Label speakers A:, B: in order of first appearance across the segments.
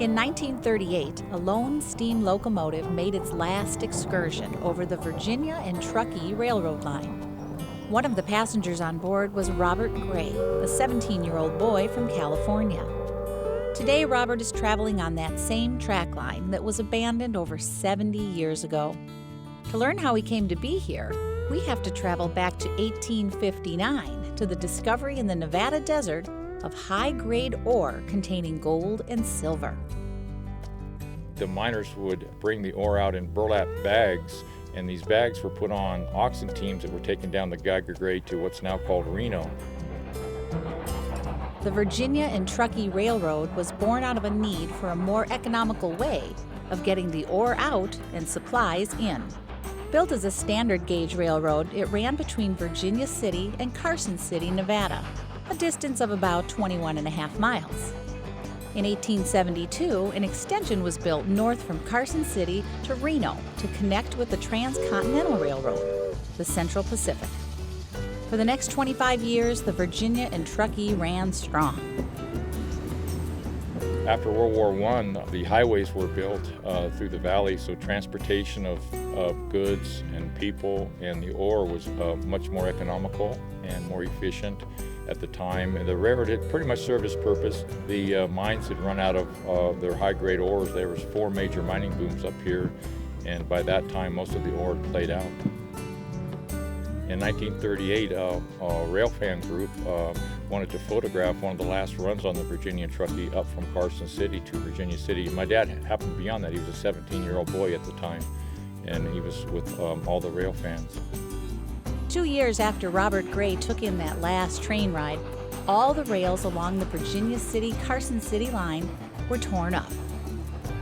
A: In 1938, a lone steam locomotive made its last excursion over the Virginia and Truckee Railroad line. One of the passengers on board was Robert Gray, a 17-year-old boy from California. Today, Robert is traveling on that same track line that was abandoned over 70 years ago. To learn how he came to be here, we have to travel back to 1859 to the discovery in the Nevada desert of high-grade ore containing gold and silver.
B: The miners would bring the ore out in burlap bags, and these bags were put on oxen teams that were taken down the Geiger grade to what's now called Reno.
A: The Virginia and Truckee Railroad was born out of a need for a more economical way of getting the ore out and supplies in. Built as a standard gauge railroad, it ran between Virginia City and Carson City, Nevada, a distance of about 21.5 miles. In 1872, an extension was built north from Carson City to Reno to connect with the Transcontinental Railroad, the Central Pacific. For the next 25 years, the Virginia and Truckee ran strong.
B: After World War I, the highways were built through the valley, so transportation of goods and people and the ore was much more economical and more efficient at the time. And the railroad had pretty much served its purpose. The mines had run out of their high-grade ores. There was 4 major mining booms up here, and by that time, most of the ore had played out. In 1938, a railfan group wanted to photograph one of the last runs on the Virginia and Truckee up from Carson City to Virginia City. My dad happened to be on that. He was a 17-year-old boy at the time, and he was with all the rail fans.
A: 2 years after Robert Gray took in that last train ride, all the rails along the Virginia City-Carson City line were torn up.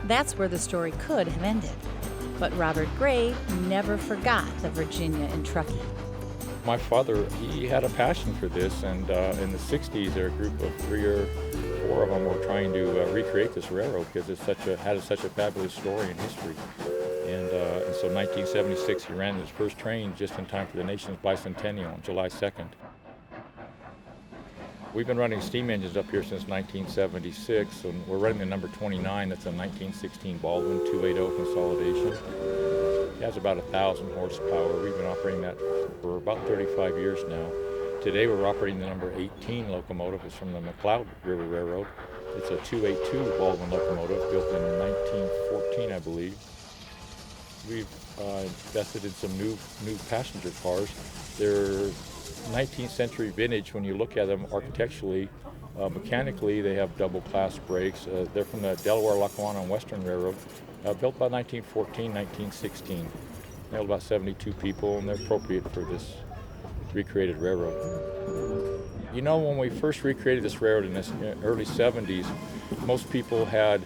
A: That's where the story could have ended. But Robert Gray never forgot the Virginia and Truckee.
B: My father, he had a passion for this, and in the 60s, there were a group of 3 or 4 of them were trying to recreate this railroad because it had such a fabulous story and history. And so in 1976, he ran his first train just in time for the nation's bicentennial on July 2nd. We've been running steam engines up here since 1976, and we're running the number 29. That's a 1916 Baldwin 280 consolidation. It has about 1,000 horsepower. We've been operating that for about 35 years now. Today we're operating the number 18 locomotive. It's from the McLeod River Railroad. It's a 282 Baldwin locomotive built in 1914, I believe. We've invested in some new passenger cars. They're 19th century vintage when you look at them architecturally. Mechanically, they have double class brakes. They're from the Delaware, Lackawanna, and Western Railroad, built by 1914, 1916. They held about 72 people, and they're appropriate for this recreated railroad. You know, when we first recreated this railroad in the early 70s, most people had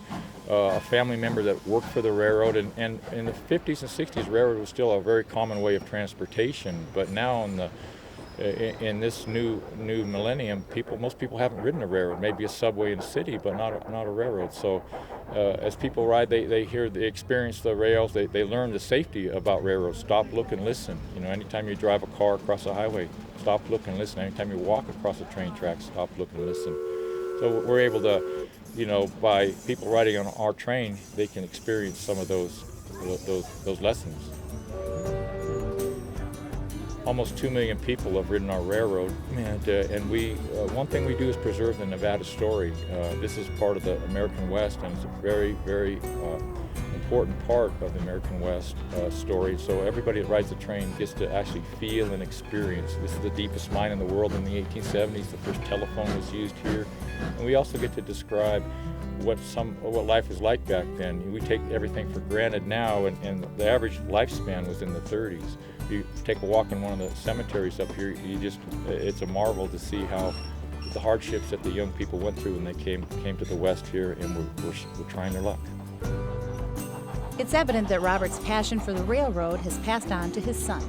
B: a family member that worked for the railroad, and in the 50s and 60s, railroad was still a very common way of transportation. But now in this new millennium, most people haven't ridden a railroad. Maybe a subway in the city, but not a railroad. So as people ride, they experience the rails. They learn the safety about railroads. Stop, look, and listen. You know, anytime you drive a car across the highway, stop, look, and listen. Anytime you walk across a train track, stop, look, and listen. So we're able to, you know, by people riding on our train, they can experience some of those lessons. Almost 2 million people have ridden our railroad, and we one thing we do is preserve the Nevada story. This is part of the American West, and it's a very, very important part of the American West story. So everybody that rides the train gets to actually feel and experience. This is the deepest mine in the world in the 1870s. The first telephone was used here, and we also get to describe what life was like back then. We take everything for granted now, and the average lifespan was in the 30s. You take a walk in one of the cemeteries up here, it's a marvel to see how the hardships that the young people went through when they came to the West here, and we're trying their luck.
A: It's evident that Robert's passion for the railroad has passed on to his son.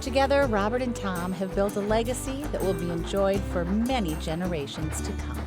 A: Together, Robert and Tom have built a legacy that will be enjoyed for many generations to come.